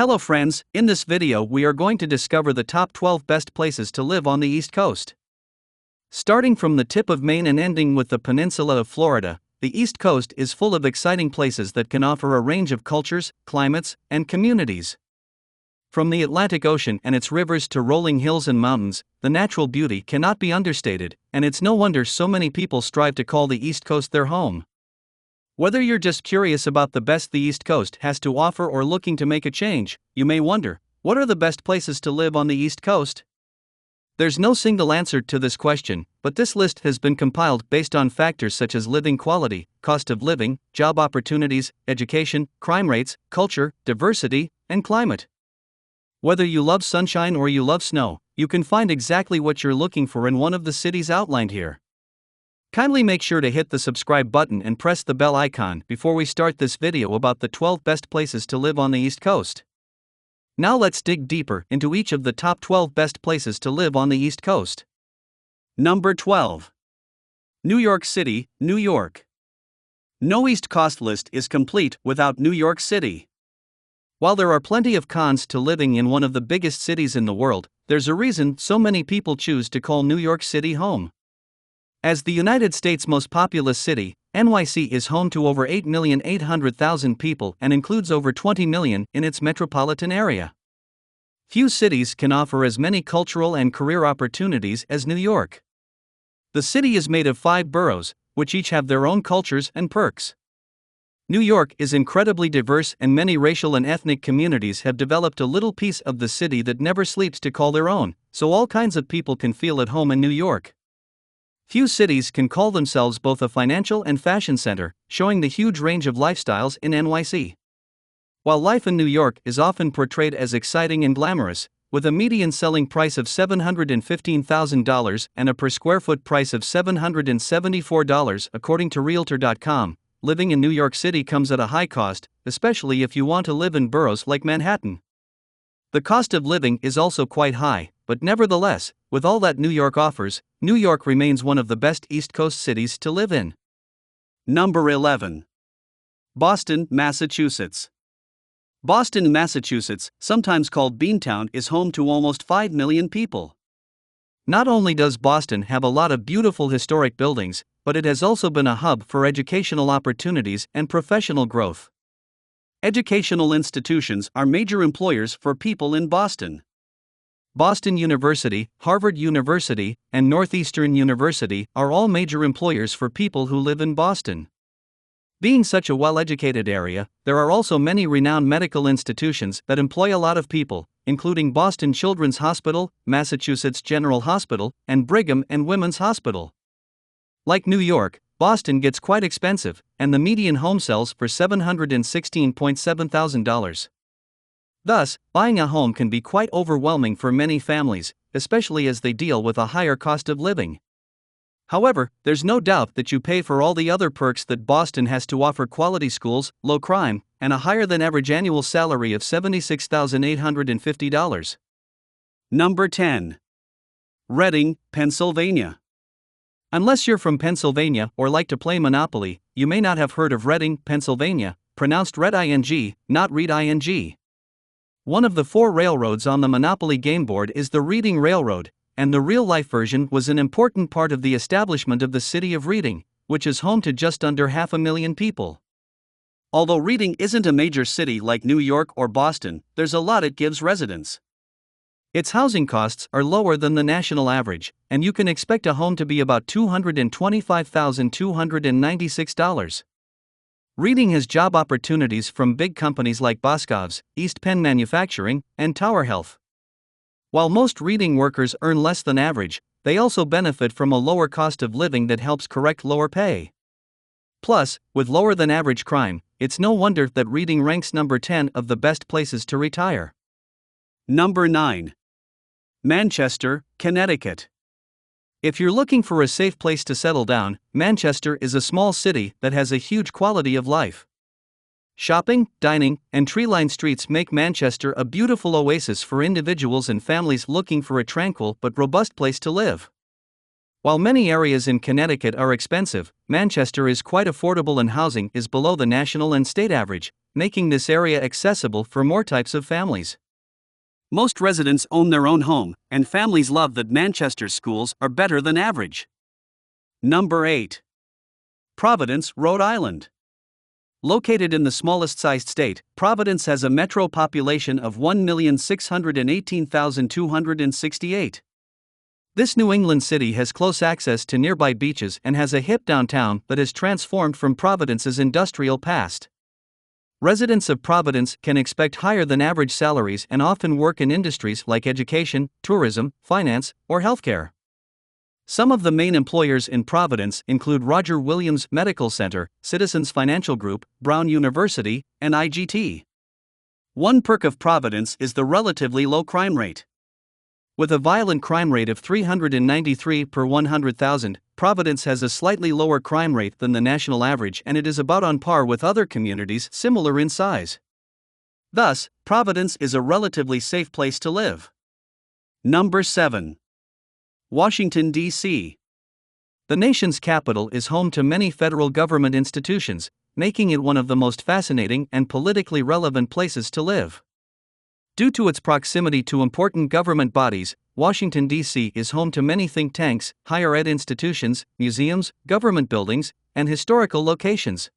Hello friends, in this video we are going to discover the top 12 best places to live on the East Coast. Starting from the tip of Maine and ending with the peninsula of Florida, the East Coast is full of exciting places that can offer a range of cultures, climates, and communities. From the Atlantic Ocean and its rivers to rolling hills and mountains, the natural beauty cannot be understated, and it's no wonder so many people strive to call the East Coast their home. Whether you're just curious about the best the East Coast has to offer or looking to make a change, you may wonder, what are the best places to live on the East Coast? There's no single answer to this question, but this list has been compiled based on factors such as living quality, cost of living, job opportunities, education, crime rates, culture, diversity, and climate. Whether you love sunshine or you love snow, you can find exactly what you're looking for in one of the cities outlined here. Kindly make sure to hit the subscribe button and press the bell icon before we start this video about the 12 best places to live on the East Coast. Now let's dig deeper into each of the top 12 best places to live on the East Coast. Number 12. New York City, New York. No East Coast list is complete without New York City. While there are plenty of cons to living in one of the biggest cities in the world, there's a reason so many people choose to call New York City home. As the United States' most populous city, NYC is home to over 8,800,000 people and includes over 20 million in its metropolitan area. Few cities can offer as many cultural and career opportunities as New York. The city is made of 5 boroughs, which each have their own cultures and perks. New York is incredibly diverse, and many racial and ethnic communities have developed a little piece of the city that never sleeps to call their own, so all kinds of people can feel at home in New York. Few cities can call themselves both a financial and fashion center, showing the huge range of lifestyles in NYC. While life in New York is often portrayed as exciting and glamorous, with a median selling price of $715,000 and a per square foot price of $774 according to Realtor.com, living in New York City comes at a high cost, especially if you want to live in boroughs like Manhattan. The cost of living is also quite high, but nevertheless, with all that New York offers, New York remains one of the best East Coast cities to live in. Number 11. Boston, Massachusetts. Boston, Massachusetts, sometimes called Beantown, is home to almost 5 million people. Not only does Boston have a lot of beautiful historic buildings, but it has also been a hub for educational opportunities and professional growth. Educational institutions are major employers for people in Boston. Boston University, Harvard University, and Northeastern University are all major employers for people who live in Boston. Being such a well-educated area, there are also many renowned medical institutions that employ a lot of people, including Boston Children's Hospital, Massachusetts General Hospital, and Brigham and Women's Hospital. Like New York, Boston gets quite expensive, and the median home sells for $716,700. Thus, buying a home can be quite overwhelming for many families, especially as they deal with a higher cost of living. However, there's no doubt that you pay for all the other perks that Boston has to offer: quality schools, low crime, and a higher than average annual salary of $76,850. Number 10. Reading, Pennsylvania. Unless you're from Pennsylvania or like to play Monopoly, you may not have heard of Reading, Pennsylvania, pronounced Red-ing, not Reed-ing. One of the 4 railroads on the Monopoly game board is the Reading Railroad, and the real-life version was an important part of the establishment of the city of Reading, which is home to just under 500,000 people. Although Reading isn't a major city like New York or Boston, there's a lot it gives residents. Its housing costs are lower than the national average, and you can expect a home to be about $225,296. Reading has job opportunities from big companies like Boscov's, East Penn Manufacturing, and Tower Health. While most Reading workers earn less than average, they also benefit from a lower cost of living that helps correct lower pay. Plus, with lower than average crime, it's no wonder that Reading ranks number 10 of the best places to retire. Number 9. Manchester, Connecticut. If you're looking for a safe place to settle down, Manchester is a small city that has a huge quality of life. Shopping, dining, and tree-lined streets make Manchester a beautiful oasis for individuals and families looking for a tranquil but robust place to live. While many areas in Connecticut are expensive, Manchester is quite affordable and housing is below the national and state average, making this area accessible for more types of families. Most residents own their own home, and families love that Manchester's schools are better than average. Number 8. Providence, Rhode Island. Located in the smallest-sized state, Providence has a metro population of 1,618,268. This New England city has close access to nearby beaches and has a hip downtown that has transformed from Providence's industrial past. Residents of Providence can expect higher than average salaries and often work in industries like education, tourism, finance, or healthcare. Some of the main employers in Providence include Roger Williams Medical Center, Citizens Financial Group, Brown University, and IGT. One perk of Providence is the relatively low crime rate. With a violent crime rate of 393 per 100,000, Providence has a slightly lower crime rate than the national average, and it is about on par with other communities similar in size. Thus, Providence is a relatively safe place to live. Number 7. Washington, D.C. The nation's capital is home to many federal government institutions, making it one of the most fascinating and politically relevant places to live. Due to its proximity to important government bodies, Washington, D.C. is home to many think tanks, higher ed institutions, museums, government buildings, and historical locations.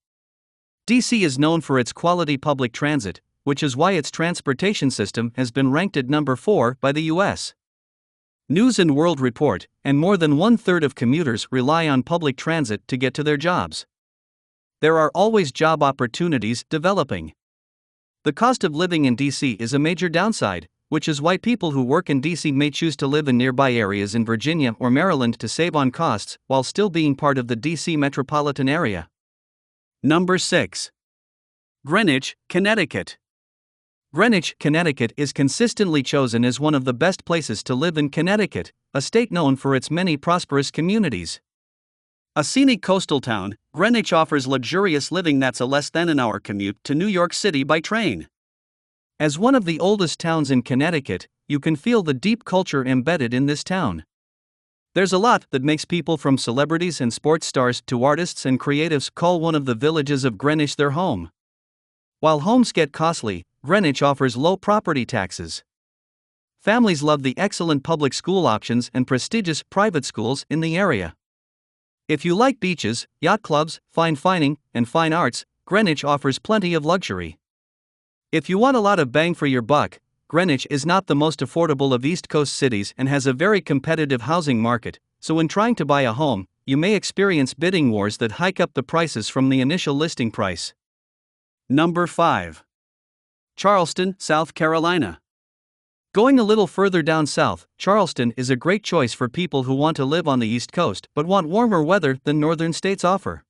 D.C. is known for its quality public transit, which is why its transportation system has been ranked at number 4 by the U.S. News and World Report, and more than one-third of commuters rely on public transit to get to their jobs. There are always job opportunities developing. The cost of living in D.C. is a major downside, which is why people who work in D.C. may choose to live in nearby areas in Virginia or Maryland to save on costs while still being part of the D.C. metropolitan area. Number 6. Greenwich, Connecticut. Greenwich, Connecticut is consistently chosen as one of the best places to live in Connecticut, a state known for its many prosperous communities. A scenic coastal town, Greenwich offers luxurious living that's a less than an hour commute to New York City by train. As one of the oldest towns in Connecticut, you can feel the deep culture embedded in this town. There's a lot that makes people from celebrities and sports stars to artists and creatives call one of the villages of Greenwich their home. While homes get costly, Greenwich offers low property taxes. Families love the excellent public school options and prestigious private schools in the area. If you like beaches, yacht clubs, fine dining, and fine arts, Greenwich offers plenty of luxury. If you want a lot of bang for your buck, Greenwich is not the most affordable of East Coast cities and has a very competitive housing market, so when trying to buy a home, you may experience bidding wars that hike up the prices from the initial listing price. Number 5. Charleston, South Carolina. Going a little further down south, Charleston is a great choice for people who want to live on the East Coast but want warmer weather than northern states offer.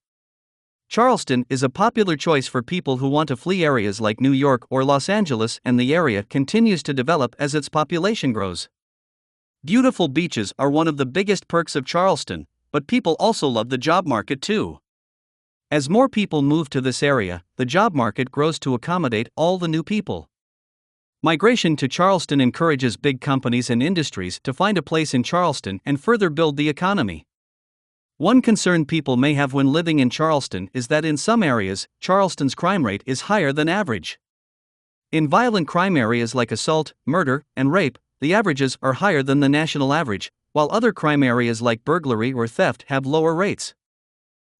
Charleston is a popular choice for people who want to flee areas like New York or Los Angeles, and the area continues to develop as its population grows. Beautiful beaches are one of the biggest perks of Charleston, but people also love the job market too. As more people move to this area, the job market grows to accommodate all the new people. Migration to Charleston encourages big companies and industries to find a place in Charleston and further build the economy. One concern people may have when living in Charleston is that in some areas, Charleston's crime rate is higher than average. In violent crime areas like assault, murder, and rape, the averages are higher than the national average, while other crime areas like burglary or theft have lower rates.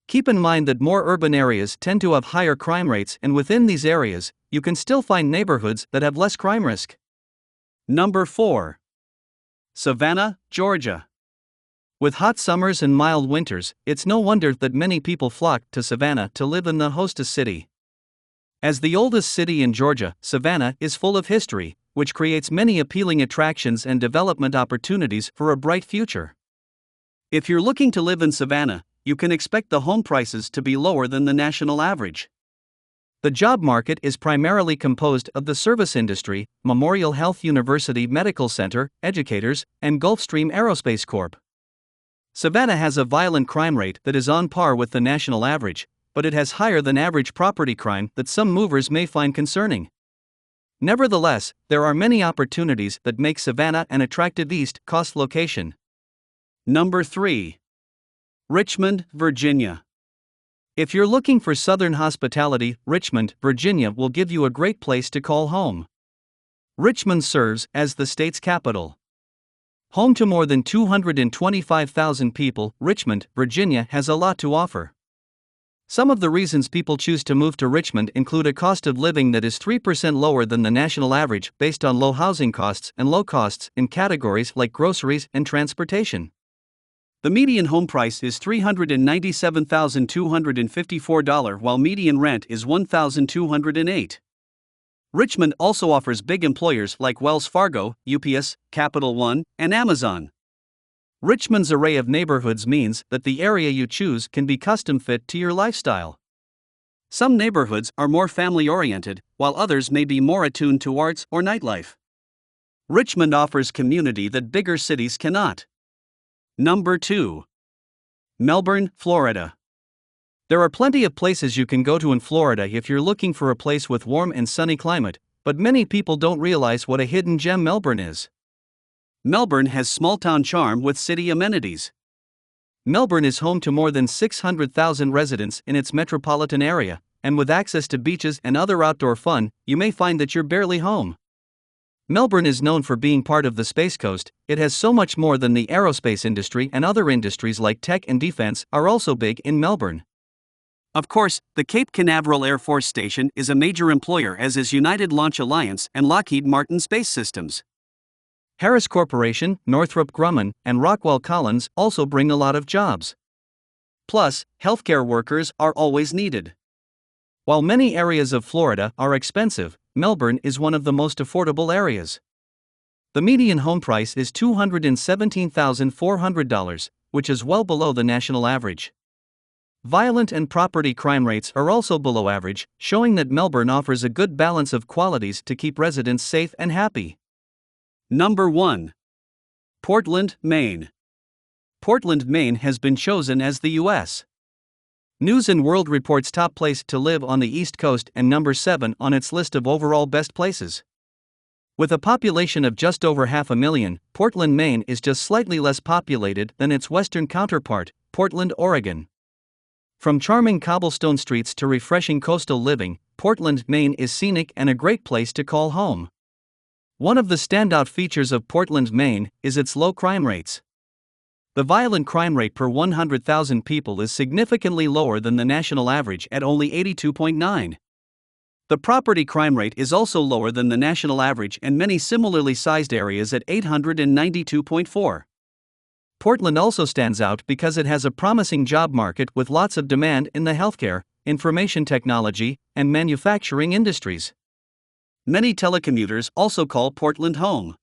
Keep in mind that more urban areas tend to have higher crime rates, and within these areas, you can still find neighborhoods that have less crime risk. Number 4. Savannah, Georgia. With hot summers and mild winters, it's no wonder that many people flock to Savannah to live in the hostess city. As the oldest city in Georgia, Savannah is full of history, which creates many appealing attractions and development opportunities for a bright future. If you're looking to live in Savannah, you can expect the home prices to be lower than the national average. The job market is primarily composed of the service industry, Memorial Health University Medical Center, educators, and Gulfstream Aerospace Corp. Savannah has a violent crime rate that is on par with the national average, but it has higher than average property crime that some movers may find concerning. Nevertheless, there are many opportunities that make Savannah an attractive East Coast location. Number 3. Richmond, Virginia. If you're looking for southern hospitality, Richmond, Virginia will give you a great place to call home. Richmond serves as the state's capital. Home to more than 225,000 people, Richmond, Virginia has a lot to offer. Some of the reasons people choose to move to Richmond include a cost of living that is 3% lower than the national average based on low housing costs and low costs in categories like groceries and transportation. The median home price is $397,254 while median rent is $1,208. Richmond also offers big employers like Wells Fargo, UPS, Capital One, and Amazon. Richmond's array of neighborhoods means that the area you choose can be custom fit to your lifestyle. Some neighborhoods are more family-oriented, while others may be more attuned to arts or nightlife. Richmond offers community that bigger cities cannot. Number 2. Melbourne, Florida. There are plenty of places you can go to in Florida if you're looking for a place with warm and sunny climate, but many people don't realize what a hidden gem Melbourne is. Melbourne has small-town charm with city amenities. Melbourne is home to more than 600,000 residents in its metropolitan area, and with access to beaches and other outdoor fun, you may find that you're barely home. Melbourne is known for being part of the Space Coast. It has so much more than the aerospace industry, and other industries like tech and defense are also big in Melbourne. Of course, the Cape Canaveral Air Force Station is a major employer, as is United Launch Alliance and Lockheed Martin Space Systems. Harris Corporation, Northrop Grumman, and Rockwell Collins also bring a lot of jobs. Plus, healthcare workers are always needed. While many areas of Florida are expensive, Melbourne is one of the most affordable areas. The median home price is $217,400, which is well below the national average. Violent and property crime rates are also below average, showing that Melbourne offers a good balance of qualities to keep residents safe and happy. Number 1. Portland, Maine. Portland, Maine has been chosen as the U.S. News and World Report's top place to live on the East Coast and number 7 on its list of overall best places. With a population of just over 500,000, Portland, Maine is just slightly less populated than its western counterpart, Portland, Oregon. From charming cobblestone streets to refreshing coastal living, Portland, Maine is scenic and a great place to call home. One of the standout features of Portland, Maine, is its low crime rates. The violent crime rate per 100,000 people is significantly lower than the national average at only 82.9. The property crime rate is also lower than the national average and many similarly sized areas at 892.4. Portland also stands out because it has a promising job market with lots of demand in the healthcare, information technology, and manufacturing industries. Many telecommuters also call Portland home.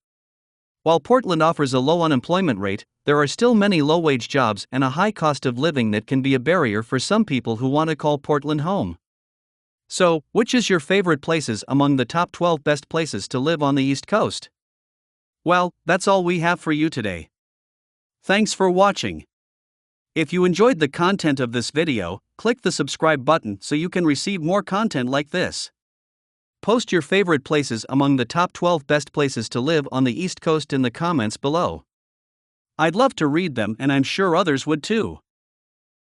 While Portland offers a low unemployment rate, there are still many low-wage jobs and a high cost of living that can be a barrier for some people who want to call Portland home. So, which is your favorite places among the top 12 best places to live on the East Coast? Well, that's all we have for you today. Thanks for watching. If you enjoyed the content of this video, click the subscribe button so you can receive more content like this. Post your favorite places among the top 12 best places to live on the East Coast in the comments below. I'd love to read them, and I'm sure others would too.